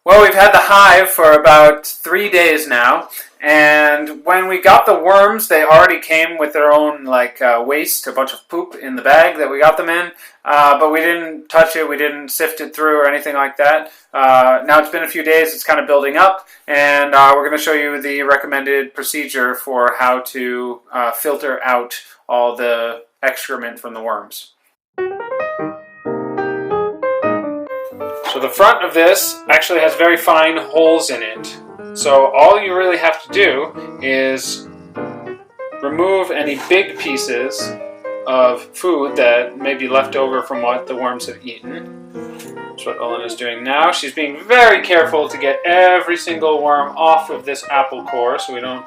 Well, we've had the hive for about 3 days now, and when we got the worms, they already came with their own waste, a bunch of poop in the bag that we got them in, but we didn't touch it, we didn't sift it through or anything like that. Now it's been a few days, it's kind of building up, and we're going to show you the recommended procedure for how to filter out all the excrement from the worms. So the front of this actually has very fine holes in it. So all you really have to do is remove any big pieces of food that may be left over from what the worms have eaten. That's what Olena is doing now. She's being very careful to get every single worm off of this apple core so we don't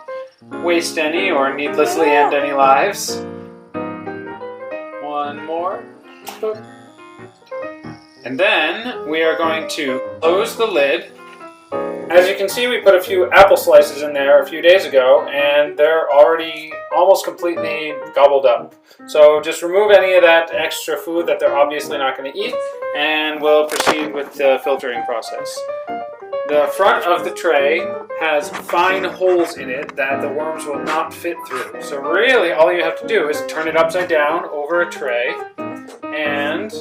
waste any or needlessly end any lives. One more. Boop. And then we are going to close the lid. As you can see, we put a few apple slices in there a few days ago, and they're already almost completely gobbled up. So just remove any of that extra food that they're obviously not going to eat, and we'll proceed with the filtering process. The front of the tray has fine holes in it that the worms will not fit through. So really, all you have to do is turn it upside down over a tray and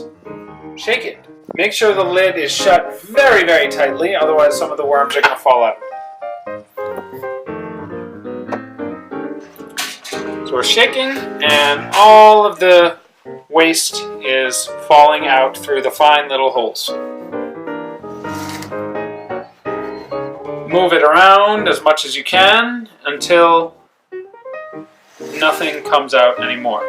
shake it. Make sure the lid is shut very, very tightly, otherwise some of the worms are going to fall out. So we're shaking, and all of the waste is falling out through the fine little holes. Move it around as much as you can until nothing comes out anymore.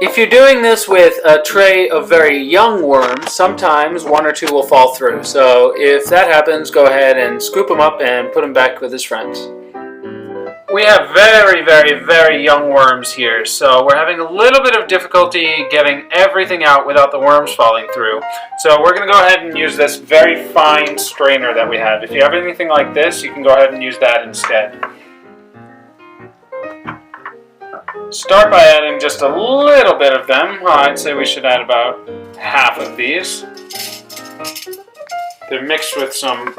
If you're doing this with a tray of very young worms, sometimes one or two will fall through. So if that happens, go ahead and scoop them up and put them back with his friends. We have very, very, very young worms here, so we're having a little bit of difficulty getting everything out without the worms falling through. So we're going to go ahead and use this very fine strainer that we have. If you have anything like this, you can go ahead and use that instead. Start by adding just a little bit of them. I'd say we should add about half of these. They're mixed with some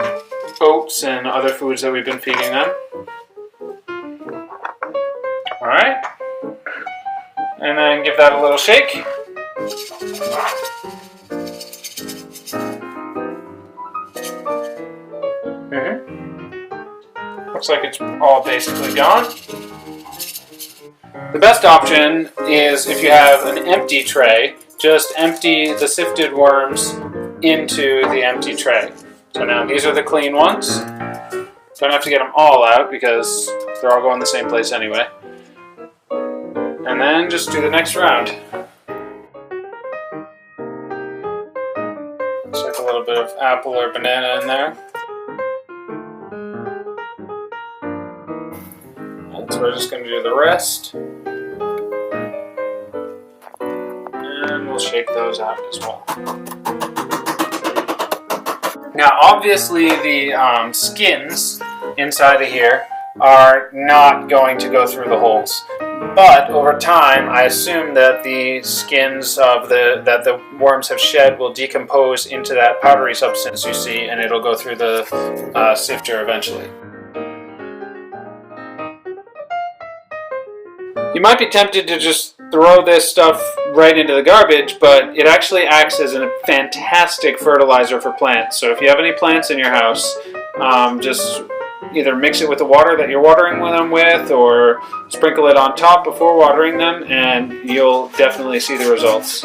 oats and other foods that we've been feeding them. Alright. And then give that a little shake. Looks like it's all basically gone. The best option is if you have an empty tray, just empty the sifted worms into the empty tray. So now these are the clean ones. Don't have to get them all out because they're all going the same place anyway. And then just do the next round. Stick a little bit of apple or banana in there. So we're just going to do the rest. And we'll shake those out as well. Now obviously the skins inside of here are not going to go through the holes. But over time, I assume that the skins of that the worms have shed will decompose into that powdery substance you see, and it'll go through the sifter eventually. You might be tempted to just throw this stuff right into the garbage, but it actually acts as a fantastic fertilizer for plants. So if you have any plants in your house, just either mix it with the water that you're watering them with, or sprinkle it on top before watering them, and you'll definitely see the results.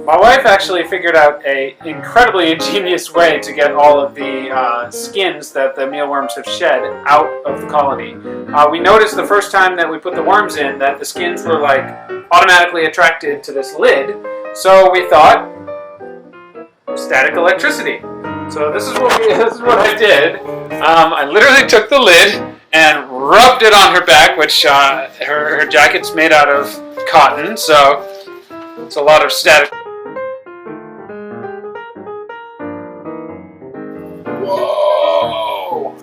My wife actually figured out an incredibly ingenious way to get all of the skins that the mealworms have shed out of the colony. We noticed the first time that we put the worms in that the skins were automatically attracted to this lid, so we thought static electricity. So this is what I did. I literally took the lid and rubbed it on her back, which her jacket's made out of cotton, so it's a lot of static. Whoa!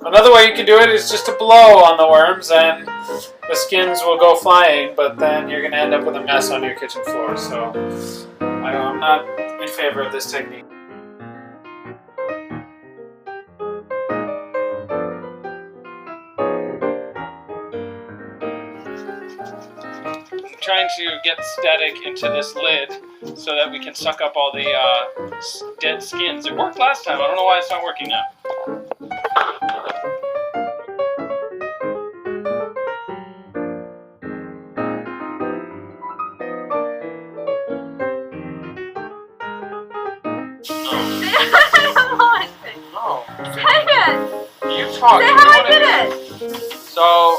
Another way you can do it is just to blow on the worms, and the skins will go flying, but then you're going to end up with a mess on your kitchen floor. So I'm not in favor of this technique. I'm trying to get static into this lid so that we can suck up all the dead skins. It worked last time. I don't know why it's not working now. No. Say it! You talk. Say how I did it! So,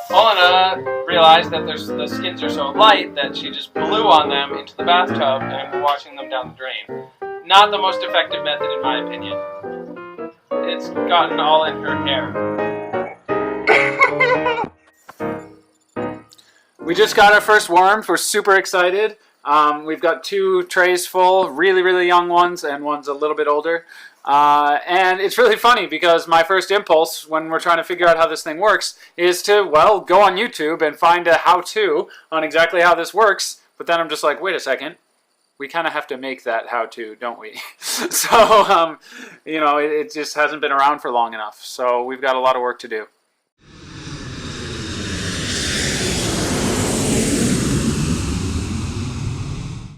Olena realized that the skins are so light that she just blew on them into the bathtub and we're washing them down the drain. Not the most effective method in my opinion. It's gotten all in her hair. We just got our first worms. We're super excited. We've got 2 trays full, really, really young ones, and one's a little bit older. And it's really funny because my first impulse when we're trying to figure out how this thing works is to, well, go on YouTube and find a how-to on exactly how this works. But then I'm just like, wait a second. We kind of have to make that how-to, don't we? So, you know, it just hasn't been around for long enough. So we've got a lot of work to do.